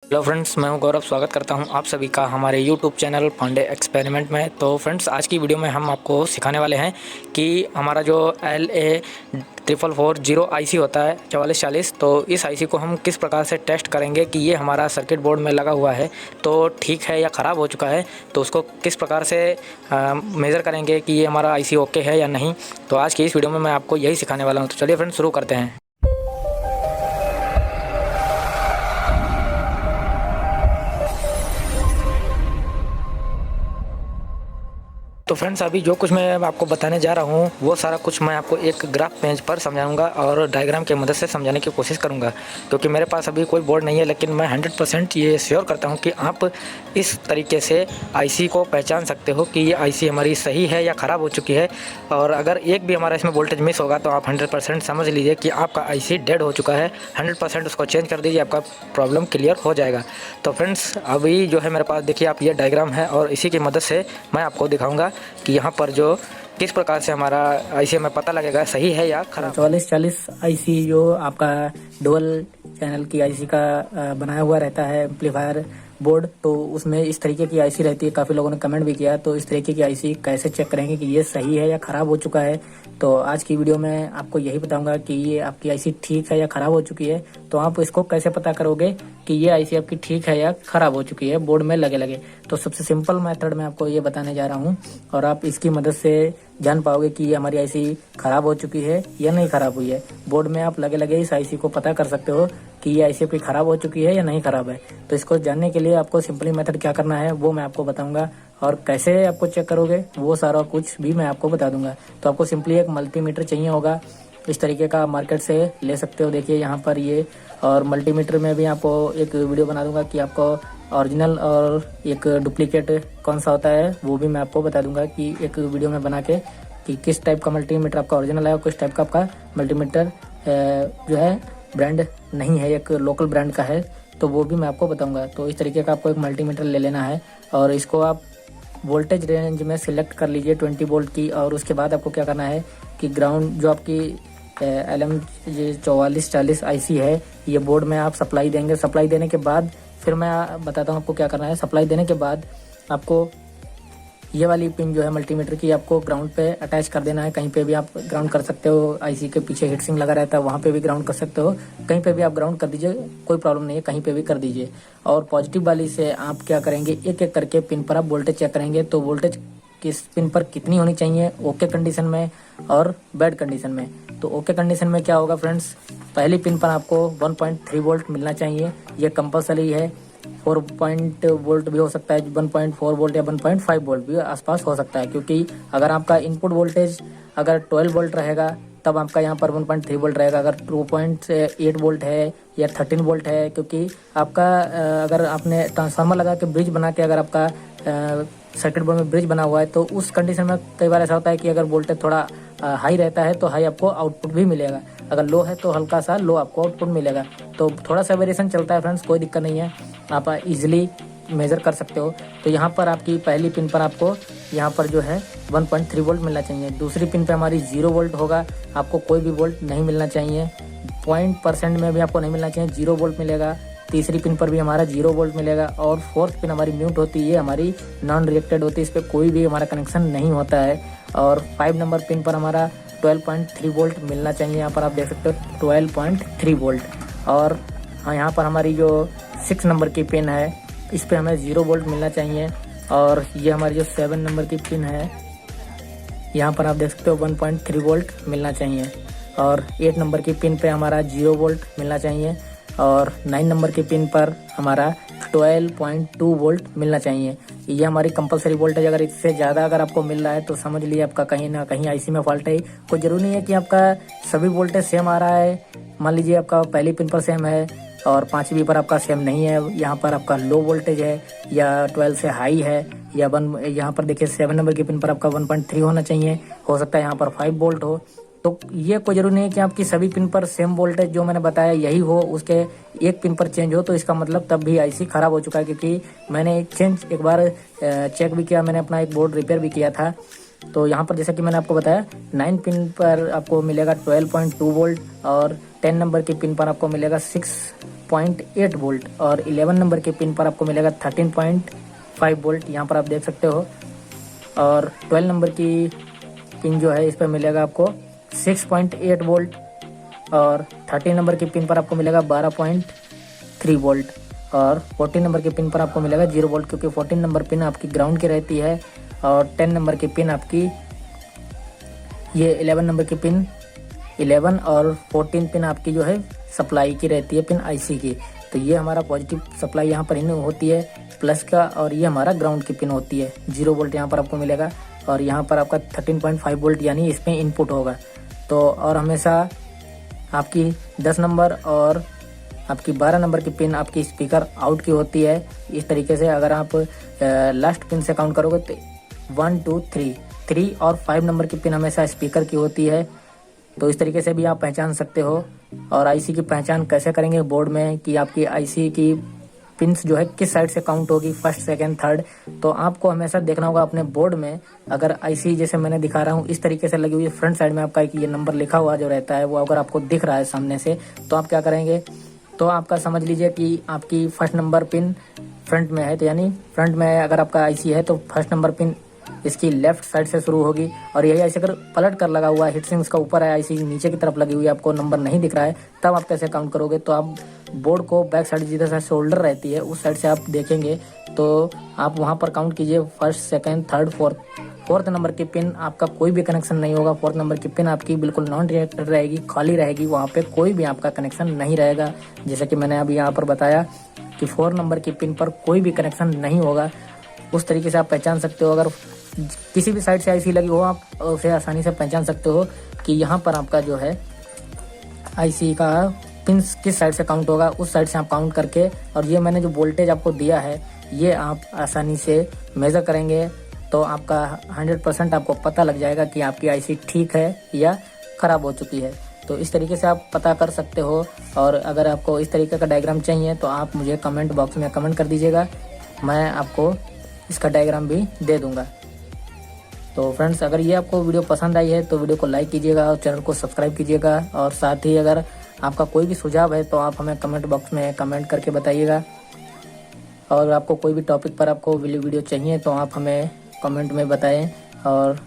Hello friends, मैं हूं गौरव। स्वागत करता हूं आप सभी का हमारे यूट्यूब चैनल पांडे एक्सपेरिमेंट में। तो फ्रेंड्स, आज की वीडियो में हम आपको सिखाने वाले हैं कि हमारा जो LA4440 आईसी होता है 4440, तो इस आईसी को हम किस प्रकार से टेस्ट करेंगे कि ये हमारा सर्किट बोर्ड में लगा हुआ है तो ठीक है या ख़राब हो चुका है। तो उसको किस प्रकार से मेज़र करेंगे कि ये हमारा आईसी ओके है या नहीं। तो आज की इस वीडियो में मैं आपको यही सिखाने वाला हूँ। तो चलिए फ्रेंड्स, शुरू करते हैं। तो फ्रेंड्स, अभी जो कुछ मैं आपको बताने जा रहा हूँ वो सारा कुछ मैं आपको एक ग्राफ पेज पर समझाऊंगा और डायग्राम की मदद से समझाने की कोशिश करूंगा, क्योंकि मेरे पास अभी कोई बोर्ड नहीं है। लेकिन मैं 100% ये श्योर करता हूँ कि आप इस तरीके से आईसी को पहचान सकते हो कि ये आईसी हमारी सही है या ख़राब हो चुकी है। और अगर एक भी हमारा इसमें वोल्टेज मिस होगा तो आप 100% समझ लीजिए कि आपका आईसी डेड हो चुका है। 100% उसको चेंज कर दीजिए, आपका प्रॉब्लम क्लियर हो जाएगा। तो फ्रेंड्स, अभी जो है मेरे पास देखिए आप, ये डायग्राम है और इसी की मदद से मैं आपको दिखाऊंगा कि यहाँ पर जो किस प्रकार से हमारा आईसी हमें पता लगेगा सही है या खराब। 4440 आईसी जो आपका डुअल चैनल की आईसी का बनाया हुआ रहता है एम्पलीफायर बोर्ड, तो उसमें इस तरीके की आईसी रहती है। काफ़ी लोगों ने कमेंट भी किया, तो इस तरीके की आईसी कैसे चेक करेंगे कि ये सही है या ख़राब हो चुका है। तो आज की वीडियो में आपको यही बताऊंगा कि ये आपकी आईसी ठीक है या ख़राब हो चुकी है। तो आप इसको कैसे पता करोगे कि ये आईसी आपकी ठीक है या ख़राब हो चुकी है बोर्ड में लगे लगे। तो सबसे सिंपल मेथड मैं आपको ये बताने जा रहा हूँ और आप इसकी मदद से जान पाओगे कि ये हमारी आईसी ख़राब हो चुकी है या नहीं ख़राब हुई है। बोर्ड में आप लगे लगे इस आईसी को पता कर सकते हो कि ये आईसी आपकी ख़राब हो चुकी है या नहीं ख़राब है। तो इसको जानने के लिए आपको सिंपली मेथड क्या करना है वो मैं आपको बताऊंगा, और कैसे आपको चेक करोगे वो सारा कुछ भी मैं आपको बता दूंगा। तो आपको सिंपली एक मल्टीमीटर चाहिए होगा, इस तरीके का मार्केट से ले सकते हो। देखिए यहाँ पर ये, और मल्टीमीटर में भी आपको एक वीडियो बना दूंगा कि आपको ओरिजिनल और एक डुप्लीकेट कौन सा होता है वो भी मैं आपको बता दूंगा कि एक वीडियो में बना के, कि किस टाइप का मल्टीमीटर आपका ओरिजिनल है और किस टाइप का आपका मल्टीमीटर जो है ब्रांड नहीं है, एक लोकल ब्रांड का है, तो वो भी मैं आपको बताऊंगा। तो इस तरीके का आपको एक मल्टीमीटर ले लेना है और इसको आप वोल्टेज रेंज में सिलेक्ट कर लीजिए 20 वोल्ट की। और उसके बाद आपको क्या करना है कि ग्राउंड जो आपकी LM4440 आईसी है, ये बोर्ड में आप सप्लाई देंगे। सप्लाई देने के बाद फिर मैं बताता हूँ आपको क्या करना है। सप्लाई देने के बाद आपको ये वाली पिन जो है मल्टीमीटर की, आपको ग्राउंड पे अटैच कर देना है। कहीं पे भी आप ग्राउंड कर सकते हो, आईसी के पीछे हीट सिंक लगा रहता है वहाँ पे भी ग्राउंड कर सकते हो, कहीं पे भी आप ग्राउंड कर दीजिए, कोई प्रॉब्लम नहीं है, कहीं पे भी कर दीजिए। और पॉजिटिव वाली से आप क्या करेंगे, एक एक करके पिन पर आप वोल्टेज चेक करेंगे। तो वोल्टेज किस पिन पर कितनी होनी चाहिए, ओके कंडीशन में और बैड कंडीशन में। तो ओके कंडीशन में क्या होगा फ्रेंड्स, पहली पिन पर आपको 1.3 वोल्ट मिलना चाहिए, ये कंपलसरी है। 4 वोल्ट भी हो सकता है, 1.4 वोल्ट या 1.5 वोल्ट भी आसपास हो सकता है, क्योंकि अगर आपका इनपुट वोल्टेज अगर 12 वोल्ट रहेगा तब आपका यहाँ पर 1.3 वोल्ट रहेगा। अगर 2.8 वोल्ट है या 13 वोल्ट है, क्योंकि आपका अगर आपने ट्रांसफार्मर लगा के ब्रिज बना के, अगर आपका सर्किट बोर्ड में ब्रिज बना हुआ है, तो उस कंडीशन में कई बार ऐसा होता है कि अगर वोल्टेज थोड़ा हाई रहता है तो हाई आपको आउटपुट भी मिलेगा, अगर लो है तो हल्का सा लो आपको आउटपुट मिलेगा। तो थोड़ा सा वेरिएशन चलता है फ्रेंड्स, कोई दिक्कत नहीं है, आप इजीली मेज़र कर सकते हो। तो यहाँ पर आपकी पहली पिन पर आपको यहाँ पर जो है 1.3 वोल्ट मिलना चाहिए। दूसरी पिन पे हमारी 0 वोल्ट होगा, आपको कोई भी वोल्ट नहीं मिलना चाहिए, 0% में भी आपको नहीं मिलना चाहिए, 0 वोल्ट मिलेगा। तीसरी पिन पर भी हमारा 0 वोल्ट मिलेगा। और फोर्थ पिन हमारी म्यूट होती है, हमारी नॉन रिएक्टेड होती है, इस पर कोई भी हमारा कनेक्शन नहीं होता है। और 5 नंबर पिन पर हमारा 12.3 वोल्ट मिलना चाहिए, यहाँ पर आप देख सकते हो 12.3 वोल्ट। और हाँ, यहाँ पर हमारी जो 6 नंबर की पिन है, इस पर हमें 0 वोल्ट मिलना चाहिए। और ये हमारी जो 7 नंबर की पिन है, यहाँ पर आप देख सकते हो 1.3 वोल्ट मिलना चाहिए। और 8 नंबर की पिन पे हमारा 0 वोल्ट मिलना चाहिए। और 9 नंबर की पिन पर हमारा 12.2 वोल्ट मिलना चाहिए। ये हमारी कंपलसरी वोल्टेज, अगर इससे ज़्यादा अगर आपको मिल रहा है तो समझ लिए आपका कहीं ना कहीं आईसी में फॉल्ट है। कोई ज़रूरी नहीं है कि आपका सभी वोल्टेज सेम आ रहा है। मान लीजिए आपका पहली पिन पर सेम है और 5वीं पर आपका सेम नहीं है, यहाँ पर आपका लो वोल्टेज है या 12 से हाई है, या यहाँ पर देखिए 7 नंबर की पिन पर आपका 1.3 होना चाहिए, हो सकता है यहाँ पर 5 वोल्ट हो। तो ये कोई जरूरी नहीं है कि आपकी सभी पिन पर सेम वोल्टेज जो मैंने बताया यही हो, उसके एक पिन पर चेंज हो तो इसका मतलब तब भी आईसी ख़राब हो चुका है। क्योंकि मैंने एक बार चेक भी किया, मैंने अपना एक बोर्ड रिपेयर भी किया था, तो यहाँ पर जैसा कि मैंने आपको बताया 9 पिन पर आपको मिलेगा 12.2 वोल्ट और 10 नंबर के पिन पर आपको मिलेगा 6.8 वोल्ट और 11 नंबर के पिन पर आपको मिलेगा 13.5 वोल्ट, यहाँ पर आप देख सकते हो। और 12 नंबर की पिन जो है इस पर मिलेगा आपको 6.8 वोल्ट और 13 नंबर की पिन पर आपको मिलेगा 12.3 वोल्ट और 14 नंबर के पिन पर आपको मिलेगा 0 वोल्ट, क्योंकि 14 नंबर पिन आपकी ग्राउंड की रहती है और 10 नंबर की पिन आपकी, ये 11 नंबर की पिन 11 और 14 पिन आपकी जो है सप्लाई की रहती है, पिन आईसी की। तो ये हमारा पॉजिटिव सप्लाई यहाँ पर इन होती है प्लस का, और ये हमारा ग्राउंड की पिन होती है। 0 वोल्ट यहाँ पर आपको मिलेगा और यहाँ पर आपका 13.5 वोल्ट यानी इसमें इनपुट होगा। तो और हमेशा आपकी 10 नंबर और आपकी 12 नंबर की पिन आपकी स्पीकर आउट की होती है। इस तरीके से अगर आप लास्ट पिन से काउंट करोगे तो 1 2 3 और 5 नंबर की पिन हमेशा स्पीकर की होती है। तो इस तरीके से भी आप पहचान सकते हो। और आईसी की पहचान कैसे करेंगे बोर्ड में, कि आपकी आईसी की पिन्स जो है किस साइड से काउंट होगी, फर्स्ट सेकंड थर्ड। तो आपको हमेशा देखना होगा अपने बोर्ड में, अगर आईसी जैसे मैंने दिखा रहा हूँ इस तरीके से लगी हुई है, फ्रंट साइड में आपका ये नंबर लिखा हुआ जो रहता है वो अगर आपको दिख रहा है सामने से, तो आप क्या करेंगे, तो आपका समझ लीजिए कि आपकी फर्स्ट नंबर पिन फ्रंट में है, तो यानी फ्रंट में अगर आपका आईसी है तो फर्स्ट नंबर पिन इसकी लेफ्ट साइड से शुरू होगी। और यही ऐसे अगर पलट कर लगा हुआ है, हीटसिंक उसका ऊपर है, आईसी नीचे की तरफ लगी हुई है, आपको नंबर नहीं दिख रहा है, तब आप कैसे काउंट करोगे। तो आप बोर्ड को बैक साइड जिधर से शोल्डर रहती है उस साइड से आप देखेंगे, तो आप वहां पर काउंट कीजिए first second third fourth. Fourth number की पिन आपका कोई भी कनेक्शन नहीं होगा, फोर्थ नंबर की पिन आपकी बिल्कुल नॉन रिएक्टर रहेगी, खाली रहेगी, वहाँ पे कोई भी आपका कनेक्शन नहीं रहेगा। जैसे कि मैंने अभी यहाँ पर बताया कि 4 नंबर की पिन पर कोई भी कनेक्शन नहीं होगा। उस तरीके से आप पहचान सकते हो, अगर किसी भी साइड से आईसी लगी हो आप उसे आसानी से पहचान सकते हो कि यहाँ पर आपका जो है आईसी का पिन किस साइड से काउंट होगा, उस साइड से आप काउंट करके, और ये मैंने जो वोल्टेज आपको दिया है ये आप आसानी से मेजर करेंगे तो आपका 100% आपको पता लग जाएगा कि आपकी आईसी ठीक है या खराब हो चुकी है। तो इस तरीके से आप पता कर सकते हो। और अगर आपको इस तरीके का डायग्राम चाहिए तो आप मुझे कमेंट बॉक्स में कमेंट कर दीजिएगा, मैं आपको इसका डायग्राम भी दे दूंगा। तो फ्रेंड्स, अगर ये आपको वीडियो पसंद आई है तो वीडियो को लाइक कीजिएगा और चैनल को सब्सक्राइब कीजिएगा। और साथ ही अगर आपका कोई भी सुझाव है तो आप हमें कमेंट बॉक्स में कमेंट करके बताइएगा। और आपको कोई भी टॉपिक पर आपको वीडियो चाहिए तो आप हमें कमेंट में बताएं, और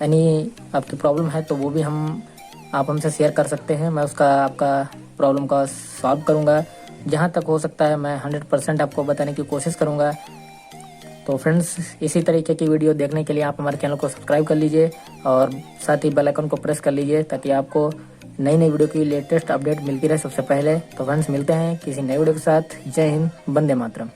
एनी आपकी प्रॉब्लम है तो वो भी आप हमसे शेयर कर सकते हैं। मैं उसका आपका प्रॉब्लम का सॉल्व करूँगा, जहाँ तक हो सकता है मैं 100% आपको बताने की कोशिश करूँगा। तो फ्रेंड्स, इसी तरीके की वीडियो देखने के लिए आप हमारे चैनल को सब्सक्राइब कर लीजिए और साथ ही बेल आइकन को प्रेस कर लीजिए, ताकि आपको नई नई वीडियो की लेटेस्ट अपडेट मिलती रहे सबसे पहले। तो फ्रेंड्स, मिलते हैं किसी नई वीडियो के साथ। जय हिंद, वंदे मातरम।